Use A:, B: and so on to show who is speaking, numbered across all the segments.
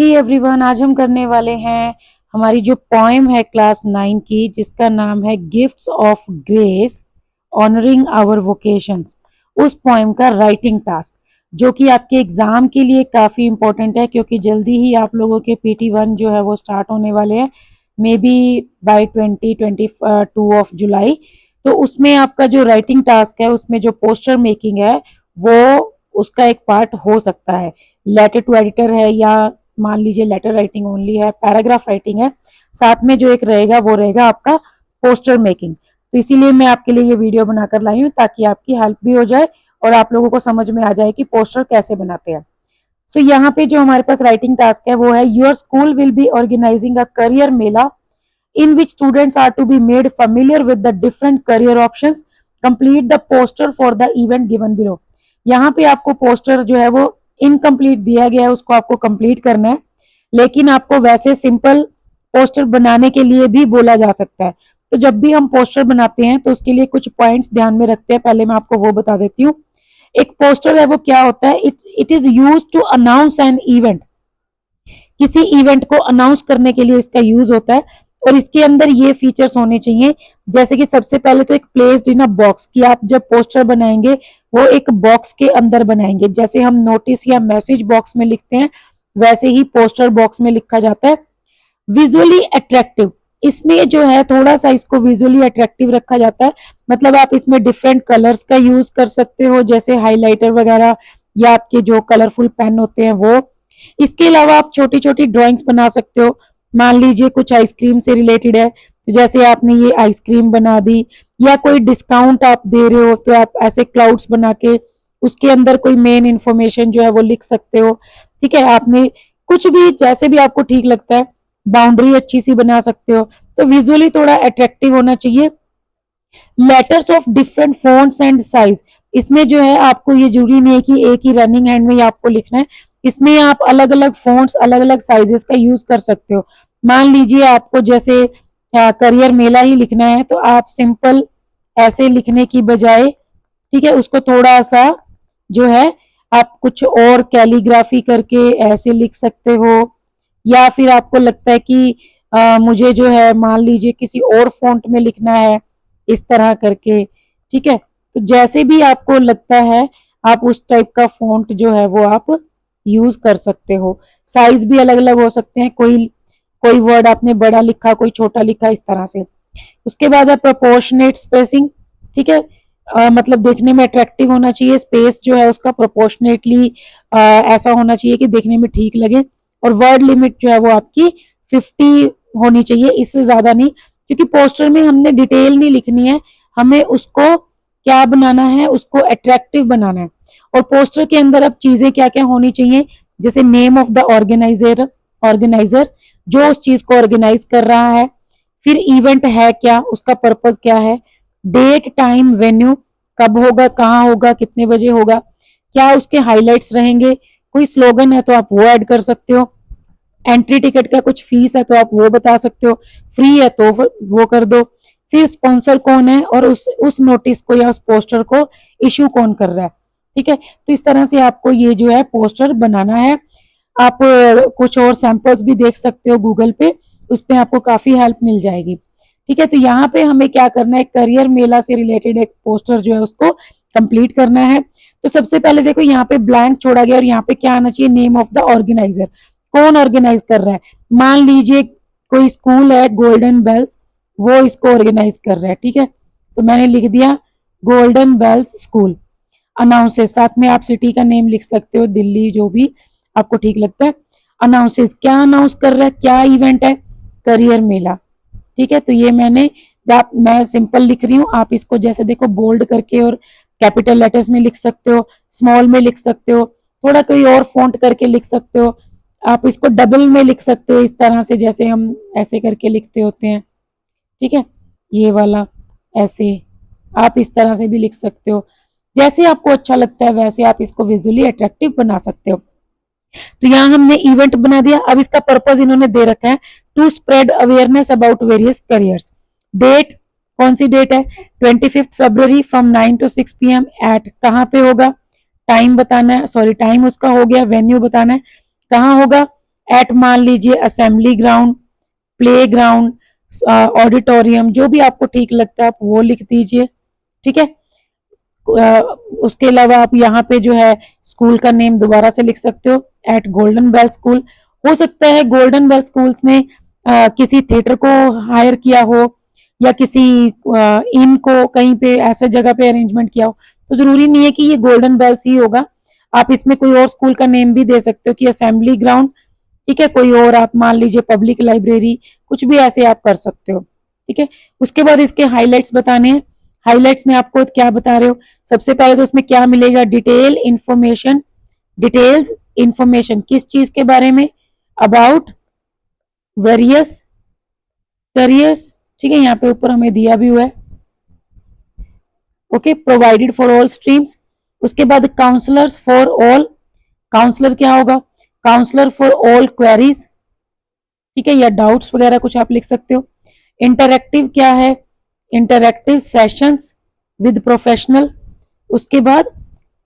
A: Hey everyone, आज हम करने वाले हैं हमारी जो पोएम है क्लास 9 की, जिसका नाम है gifts of grace honouring our vocations. उस पोएम का राइटिंग टास्क जो कि आपके एग्जाम के लिए काफ़ी इंपॉर्टेंट है, क्योंकि जल्दी ही आप लोगों के PT1 जो है वो स्टार्ट होने वाले हैं, maybe by 2022 of July. तो उसमें आपका जो राइटिंग टास्क है, उसमें जो पोस्टर मेकिंग है वो उसका एक पार्ट हो सकता है। लेटर टू एडिटर है, या मान लीजिए लेटर राइटिंग ओनली है, पैराग्राफ राइटिंग है, साथ में जो एक रहेगा वो रहेगा आपका पोस्टर मेकिंग। तो इसीलिए मैं आपके लिए ये वीडियो बनाकर लाई हूँ, ताकि आपकी हेल्प भी हो जाए और आप लोगों को समझ में आ जाए कि पोस्टर कैसे बनाते हैं। सो यहाँ पे जो हमारे पास राइटिंग टास्क है वो है, your school will be organising a career mela in which students are to be made familiar with the different career options. Complete the poster for the event given below. यहाँ पे आपको पोस्टर जो है वो incomplete दिया गया है, उसको आपको कंप्लीट करना है, लेकिन आपको वैसे सिंपल पोस्टर बनाने के लिए भी बोला जा सकता है। तो जब भी हम पोस्टर बनाते हैं तो उसके लिए कुछ पॉइंट्स ध्यान में रखते हैं। पहले मैं आपको वो बता देती हूँ। एक पोस्टर है वो क्या होता है, it is use to announce an event. किसी इवेंट को अनाउंस करने के लिए इसका यूज होता है, और इसके अंदर ये फीचर्स होने चाहिए, जैसे कि सबसे पहले तो एक प्लेस्ड इन अ बॉक्स, कि आप जब पोस्टर बनाएंगे वो एक बॉक्स के अंदर बनाएंगे। जैसे हम नोटिस या मैसेज बॉक्स में लिखते हैं, वैसे ही पोस्टर बॉक्स में लिखा जाता है। विजुअली अट्रैक्टिव, इसमें जो है थोड़ा सा इसको विजुअली अट्रैक्टिव रखा जाता है। मतलब आप इसमें डिफरेंट कलर्स का यूज कर सकते हो, जैसे हाइलाइटर वगैरह, या आपके जो कलरफुल पेन होते हैं वो। इसके अलावा आप छोटी छोटी ड्राइंग्स बना सकते हो। मान लीजिए कुछ आइसक्रीम से रिलेटेड है, तो जैसे आपने ये आइसक्रीम बना दी, या कोई डिस्काउंट आप दे रहे हो तो आप ऐसे क्लाउड्स बना के उसके अंदर कोई मेन इंफॉर्मेशन जो है वो लिख सकते हो। ठीक है, आपने कुछ भी जैसे भी आपको ठीक लगता है, बाउंड्री अच्छी सी बना सकते हो। तो विजुअली थोड़ा अट्रैक्टिव होना चाहिए। Letters of different fonts and size, इसमें जो है आपको ये जरूरी नहीं है कि एक ही रनिंग हैंड में ही आपको लिखना है। इसमें आप अलग अलग फॉन्ट्स, अलग अलग साइजेस का यूज कर सकते हो। मान लीजिए आपको जैसे करियर मेला ही लिखना है, तो आप सिंपल ऐसे लिखने की बजाय, ठीक है, उसको थोड़ा सा जो है आप कुछ और कैलीग्राफी करके ऐसे लिख सकते हो। या फिर आपको लगता है कि मुझे जो है मान लीजिए किसी और फॉन्ट में लिखना है, इस तरह करके। ठीक है, तो जैसे भी आपको लगता है आप उस टाइप का फॉन्ट जो है वो आप यूज कर सकते हो। साइज भी अलग अलग हो सकते हैं, कोई कोई वर्ड आपने बड़ा लिखा, कोई छोटा लिखा, इस तरह से। उसके बाद है प्रोपोर्शनेट स्पेसिंग। ठीक है, मतलब देखने में अट्रैक्टिव होना चाहिए, स्पेस जो है उसका प्रोपोर्शनेटली ऐसा होना चाहिए कि देखने में ठीक लगे। और वर्ड लिमिट जो है वो आपकी 50 होनी चाहिए, इससे ज्यादा नहीं, क्योंकि पोस्टर में हमने डिटेल नहीं लिखनी है, हमें उसको क्या बनाना है, उसको अट्रैक्टिव बनाना है। और पोस्टर के अंदर अब चीजें क्या क्या होनी चाहिए, जैसे name of the organiser, organiser जो उस चीज को ऑर्गेनाइज कर रहा है, फिर इवेंट है क्या, उसका पर्पस क्या है, डेट, टाइम, वेन्यू, कब होगा, कहाँ होगा, कितने बजे होगा, क्या उसके हाइलाइट्स रहेंगे, कोई स्लोगन है तो आप वो ऐड कर सकते हो, एंट्री टिकट का कुछ फीस है तो आप वो बता सकते हो, फ्री है तो वो कर दो, फिर स्पॉन्सर कौन है और उस नोटिस को या उस पोस्टर को इशू कौन कर रहा है। ठीक है, तो इस तरह से आपको ये जो है पोस्टर बनाना है। आप कुछ और सैंपल्स भी देख सकते हो गूगल पे, उस पे आपको काफी हेल्प मिल जाएगी। ठीक है, तो यहाँ पे हमें क्या करना है, करियर मेला से रिलेटेड एक पोस्टर जो है उसको कंप्लीट करना है। तो सबसे पहले देखो यहाँ पे ब्लैंक छोड़ा गया, और यहाँ पे क्या आना चाहिए, नेम ऑफ द ऑर्गेनाइजर, कौन ऑर्गेनाइज कर रहा है। मान लीजिए कोई स्कूल है गोल्डन बेल्स, वो इसको ऑर्गेनाइज कर रहा है। ठीक है, तो मैंने लिख दिया गोल्डन बेल्स स्कूल। अनाउंसेस, साथ में आप सिटी का नेम लिख सकते हो, दिल्ली, जो भी आपको ठीक लगता है। अनाउंसेस, क्या अनाउंस कर रहा है, क्या इवेंट है, करियर मेला। ठीक है, तो ये मैं सिंपल लिख रही हूँ, आप इसको जैसे देखो बोल्ड करके और कैपिटल लेटर्स में लिख सकते हो, स्मॉल में लिख सकते हो, थोड़ा कोई और फॉन्ट करके लिख सकते हो, आप इसको डबल में लिख सकते हो, इस तरह से जैसे हम ऐसे करके लिखते होते हैं। ठीक है, ये वाला ऐसे आप इस तरह से भी लिख सकते हो, जैसे आपको अच्छा लगता है वैसे आप इसको विजुअली अट्रैक्टिव बना सकते हो। तो यहाँ हमने इवेंट बना दिया। अब इसका पर्पस इन्होंने दे रखा है, to spread awareness about various careers. Date, कौन सी डेट है, 25 February from 9 to 6 PM at, कहाँ पे होगा, टाइम बताना है, सॉरी टाइम उसका हो गया, वेन्यू बताना है, कहाँ होगा, एट मान लीजिए assembly ground, play ground, auditorium, जो भी आपको ठीक लगता है आप वो लिख दीजिए। ठीक है, उसके अलावा आप यहाँ पे जो है स्कूल का नेम दोबारा से लिख सकते हो, एट गोल्डन बेल स्कूल। हो सकता है गोल्डन बेल स्कूल्स ने किसी थिएटर को हायर किया हो या किसी इन को कहीं पे ऐसे जगह पे अरेंजमेंट किया हो, तो जरूरी नहीं है कि ये गोल्डन बेल्स ही होगा। आप इसमें कोई और स्कूल का नेम भी दे सकते हो कि असेंबली ग्राउंड, ठीक है, कोई और आप मान लीजिए पब्लिक लाइब्रेरी, कुछ भी ऐसे आप कर सकते हो। ठीक है, उसके बाद इसके हाईलाइट्स बताने हैं। हाईलाइट्स में आपको क्या बता रहे हो, सबसे पहले तो उसमें क्या मिलेगा, डिटेल इंफॉर्मेशन, डिटेल्स इंफॉर्मेशन किस चीज के बारे में, अबाउट वेरियस करियर्स, ठीक है, यहाँ पे ऊपर हमें दिया भी हुआ है, okay, provided for all streams. उसके बाद काउंसलर्स फॉर ऑल, काउंसलर क्या होगा, काउंसलर फॉर ऑल क्वेरीज, ठीक है, या डाउट्स वगैरह कुछ आप लिख सकते हो। इंटरैक्टिव क्या है, इंटरैक्टिव सेशंस विद प्रोफेशनल। उसके बाद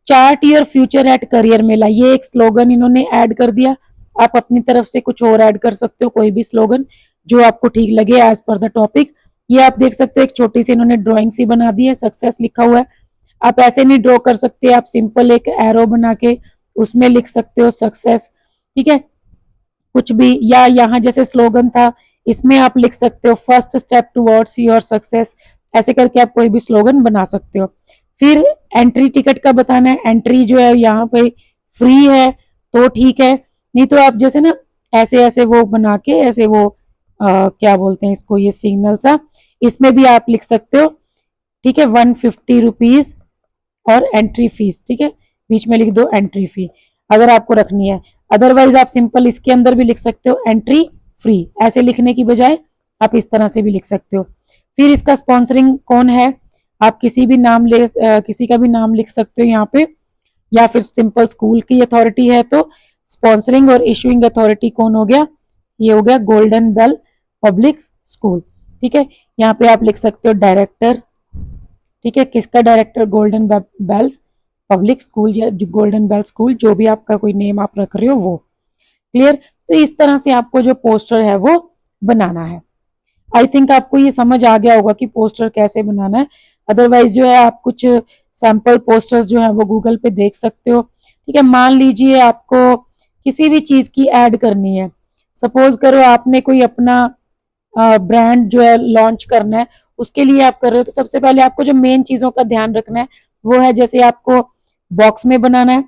A: chart your future at career मेला, ये एक स्लोगन इन्होंने ऐड कर दिया, आप अपनी तरफ से कुछ और ऐड कर सकते हो, कोई भी स्लोगन जो आपको ठीक लगे एज पर द टॉपिक। ये आप देख सकते हो एक छोटी सी इन्होंने ड्राइंग सी बना दी है, सक्सेस लिखा हुआ है। आप ऐसे नहीं ड्रॉ कर सकते, आप सिंपल एक एरो बना के उसमें लिख सकते हो सक्सेस, ठीक है, कुछ भी, या यहाँ जैसे स्लोगन था इसमें आप लिख सकते हो first step towards your success, ऐसे करके आप कोई भी स्लोगन बना सकते हो। फिर एंट्री टिकट का बताना है, एंट्री जो है यहाँ पे फ्री है तो ठीक है, नहीं तो आप जैसे ना ऐसे ऐसे वो बना के ऐसे वो क्या बोलते हैं इसको, ये सिग्नल सा, इसमें भी आप लिख सकते हो। ठीक है, 150 रुपीज और एंट्री फीस, ठीक है, बीच में लिख दो एंट्री फी अगर आपको रखनी है। अदरवाइज आप सिंपल इसके अंदर भी लिख सकते हो एंट्री फ्री, ऐसे लिखने की बजाय आप इस तरह से भी लिख सकते हो। फिर इसका स्पॉन्सरिंग कौन है, आप किसी भी नाम किसी का भी नाम लिख सकते हो यहाँ पे, या फिर सिंपल स्कूल की अथॉरिटी है तो स्पॉन्सरिंग और इशूइंग अथॉरिटी कौन हो गया, ये हो गया गोल्डन बेल पब्लिक स्कूल। ठीक है, यहाँ पे आप लिख सकते हो डायरेक्टर, ठीक है, किसका director, golden bells public school या गोल्डन बेल स्कूल, जो भी आपका कोई नेम आप रख रहे हो वो। क्लियर, तो इस तरह से आपको जो पोस्टर है वो बनाना है। आई थिंक आपको ये समझ आ गया होगा कि पोस्टर कैसे बनाना है। अदरवाइज जो है आप कुछ सैंपल पोस्टर्स जो है वो गूगल पे देख सकते हो। ठीक है, मान लीजिए आपको किसी भी चीज की ऐड करनी है, सपोज करो आपने कोई अपना ब्रांड जो है लॉन्च करना है, उसके लिए आप कर रहे हो, तो सबसे पहले आपको जो मेन चीजों का ध्यान रखना है वो है, जैसे आपको बॉक्स में बनाना है,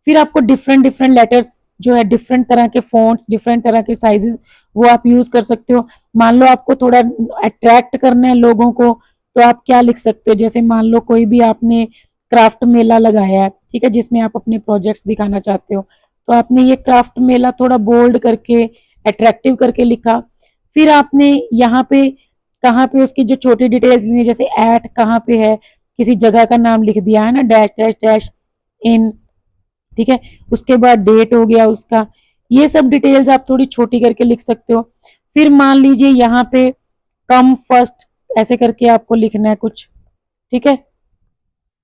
A: फिर आपको डिफरेंट डिफरेंट लेटर्स जो है, डिफरेंट तरह के फॉन्ट्स, डिफरेंट तरह के साइजेस वो आप यूज कर सकते हो। मान लो आपको थोड़ा अट्रैक्ट करना है लोगों को, तो आप क्या लिख सकते हो, जैसे मान लो कोई भी आपने क्राफ्ट मेला लगाया है, ठीक है, जिसमें आप अपने प्रोजेक्ट्स दिखाना चाहते हो, तो आपने ये क्राफ्ट मेला थोड़ा बोल्ड करके अट्रैक्टिव करके लिखा। फिर आपने यहाँ पे कहाँ पे उसकी जो छोटी डिटेल्स लेनी, जैसे एट कहाँ पे है, किसी जगह का नाम लिख दिया है ना, डैश डैश डैश इन, ठीक है, उसके बाद डेट हो गया उसका, ये सब डिटेल्स आप थोड़ी छोटी करके लिख सकते हो। फिर मान लीजिए यहाँ पे कम फर्स्ट ऐसे करके आपको लिखना है कुछ, ठीक है,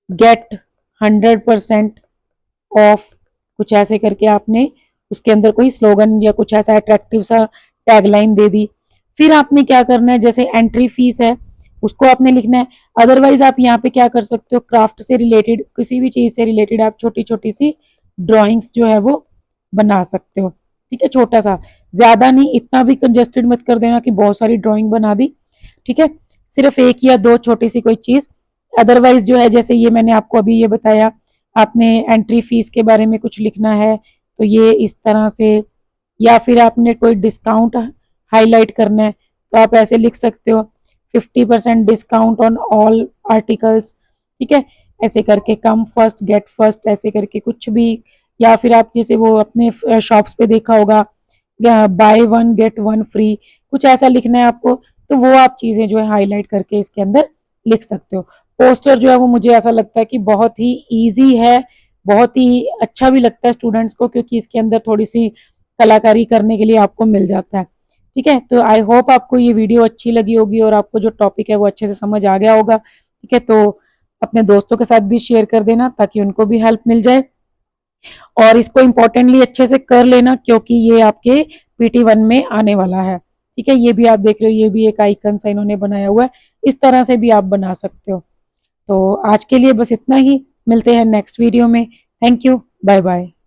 A: गेट 100% ऑफ, कुछ ऐसे करके आपने उसके अंदर कोई स्लोगन या कुछ ऐसा अट्रैक्टिव सा टैगलाइन दे दी। फिर आपने क्या करना है, जैसे एंट्री फीस है उसको आपने लिखना है। अदरवाइज आप यहाँ पे क्या कर सकते हो, क्राफ्ट से रिलेटेड किसी भी चीज से रिलेटेड आप छोटी छोटी सी ड्राइंग्स जो है वो बना सकते हो। ठीक है, छोटा सा, ज्यादा नहीं, इतना भी कंजेस्टेड मत कर देना कि बहुत सारी ड्राइंग बना दी। ठीक है, सिर्फ एक या दो छोटी सी कोई चीज। अदरवाइज जो है, जैसे ये मैंने आपको अभी ये बताया, आपने एंट्री फीस के बारे में कुछ लिखना है तो ये इस तरह से, या फिर आपने कोई डिस्काउंट हाईलाइट करना है तो आप ऐसे लिख सकते हो 50% डिस्काउंट ऑन ऑल आर्टिकल्स, ठीक है, ऐसे करके कम फर्स्ट गेट फर्स्ट ऐसे करके कुछ भी। या फिर आप जैसे वो अपने शॉप्स पे देखा होगा by one get one free, कुछ ऐसा लिखना है आपको, तो वो आप चीजें जो है हाईलाइट करके इसके अंदर लिख सकते हो। पोस्टर जो है वो मुझे ऐसा लगता है कि बहुत ही ईजी है, बहुत ही अच्छा भी लगता है स्टूडेंट्स को, क्योंकि इसके अंदर थोड़ी सी कलाकारी करने के लिए आपको मिल जाता है। ठीक है, तो आई होप आपको ये वीडियो अच्छी लगी होगी और आपको जो टॉपिक है वो अच्छे से समझ आ गया होगा। ठीक है, तो अपने दोस्तों के साथ भी शेयर कर देना ताकि उनको भी हेल्प मिल जाए। और इसको इम्पोर्टेंटली अच्छे से कर लेना क्योंकि ये आपके PT1 में आने वाला है। ठीक है, ये भी आप देख रहे हो, ये भी एक आइकन सा इन्होंने बनाया हुआ है, इस तरह से भी आप बना सकते हो। तो आज के लिए बस इतना ही, मिलते हैं नेक्स्ट वीडियो में। Thank you, bye bye.